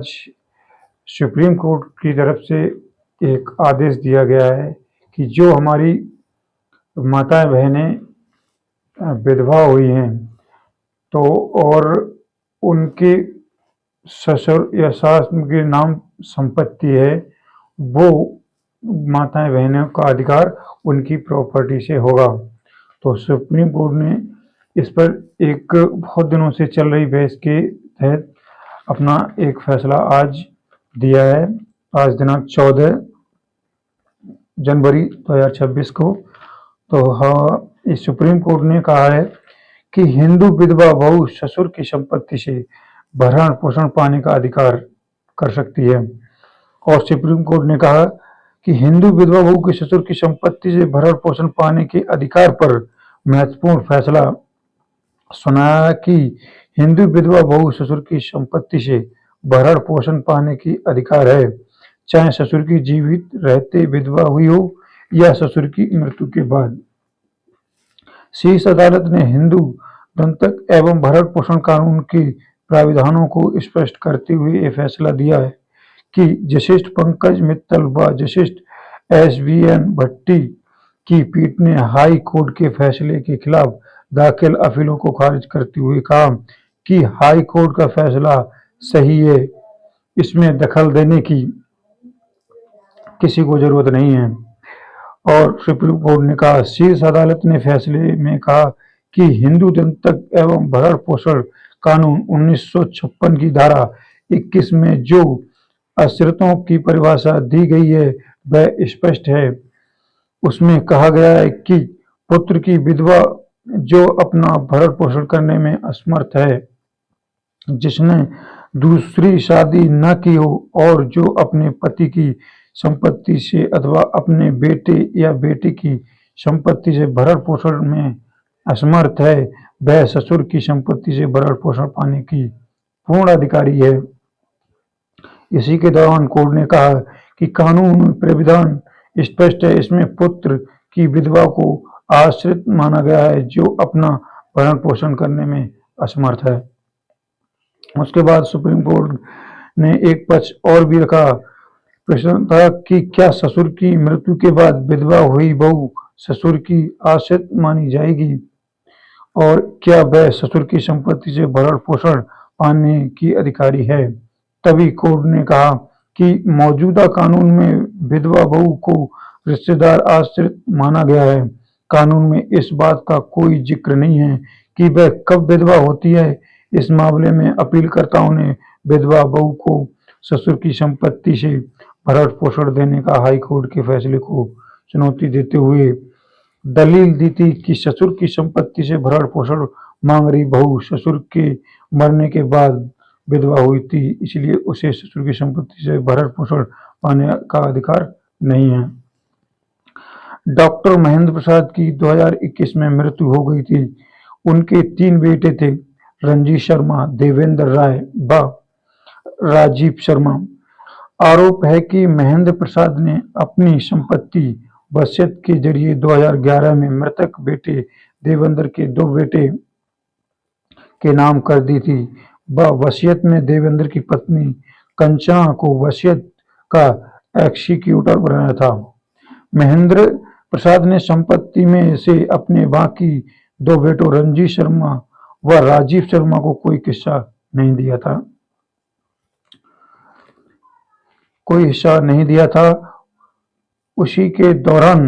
Supreme court की तरफ से एक आदेश दिया गया है कि जो हमारी माताएं बहनें विधवा हुई हैं तो और उनके ससुर या सास के नाम संपत्ति है, वो माताएं बहनों का अधिकार उनकी प्रॉपर्टी से होगा। तो सुप्रीम कोर्ट ने इस पर एक बहुत दिनों से चल रही बहस के तहत अपना एक फैसला आज दिया है। आज दिनांक 14 जनवरी 2026 को। तो हाँ, इस सुप्रीम कोर्ट ने कहा है कि हिंदू विधवा बहू ससुर की संपत्ति से भरण पोषण पाने का अधिकार कर सकती है। और सुप्रीम कोर्ट ने कहा कि हिंदू विधवा बहू के ससुर की संपत्ति से भरण पोषण पाने के अधिकार पर महत्वपूर्ण फैसला सुनाया कि हिंदू विधवा बहू ससुर की संपत्ति से भरण पोषण पाने की अधिकार है, चाहे ससुर की जीवित रहते विधवा हुई हो या ससुर की मृत्यु के बाद। शीर्ष अदालत ने हिंदू दंतक एवं भरण पोषण कानून के प्राविधानों को स्पष्ट करते हुए यह फैसला दिया है कि जस्टिस पंकज मित्तल व जस्टिस एस.वी.एन. भट्टी की पीठ ने हाई कोर्ट के फैसले के खिलाफ दाखिल अपीलों को खारिज करते हुए कहा कि हाई कोर्ट का फैसला सही है, इसमें दखल देने की किसी को जरूरत नहीं है। और सुप्रीम कोर्ट ने कहा, शीर्ष अदालत ने फैसले में कहा कि हिंदू दंतक एवं भरण पोषण कानून 1956 की धारा 21 में जो आश्रितों की परिभाषा दी गई है वह स्पष्ट है। उसमें कहा गया है कि पुत्र की विधवा जो अपना भरण पोषण करने में असमर्थ है, जिसने दूसरी शादी न की हो और जो अपने पति की संपत्ति से अथवा अपने बेटे या बेटी की संपत्ति से भरण पोषण में असमर्थ है, वह ससुर की संपत्ति से भरण पोषण पाने की पूर्ण अधिकारी है। इसी के दौरान कोर्ट ने कहा कि कानून में प्राविधान स्पष्ट है, इसमें पुत्र की विधवा को आश्रित माना गया है जो अपना भरण पोषण करने में असमर्थ है। उसके बाद सुप्रीम कोर्ट ने एक पक्ष और भी रखा। प्रश्न था कि क्या ससुर की मृत्यु के बाद विधवा हुई बहू ससुर की आश्रित मानी जाएगी और क्या वह ससुर की संपत्ति से भरण पोषण पाने की अधिकारी है। तभी कोर्ट ने कहा कि मौजूदा कानून में विधवा बहू को रिश्तेदार आश्रित माना गया है। कानून में इस बात का कोई जिक्र नहीं है कि वह कब विधवा होती है। इस मामले में अपीलकर्ताओं ने विधवा बहू को ससुर की संपत्ति से भरण पोषण देने का हाई कोर्ट के फैसले को चुनौती देते हुए दलील दी थी कि ससुर की संपत्ति से भरण पोषण मांग रही बहू ससुर के मरने के बाद विधवा हुई थी, इसलिए उसे ससुर की संपत्ति से भरण पोषण पाने का अधिकार नहीं है। डॉक्टर महेंद्र प्रसाद की 2021 में मृत्यु हो गई थी। उनके 3 बेटे थे, रंजीत शर्मा, देवेंद्र राय व राजीव शर्मा। आरोप है कि महेंद्र प्रसाद ने अपनी संपत्ति वसीयत के जरिए 2011 में मृतक बेटे देवेंद्र के 2 बेटे के नाम कर दी थी व वसीयत में देवेंद्र की पत्नी कंचना को वसीयत का एग्जीक्यूटर बनाया था। महेंद्र प्रसाद ने संपत्ति में से अपने बाकी 2 बेटों रंजीत शर्मा व राजीव शर्मा को कोई हिस्सा नहीं दिया था। उसी के दौरान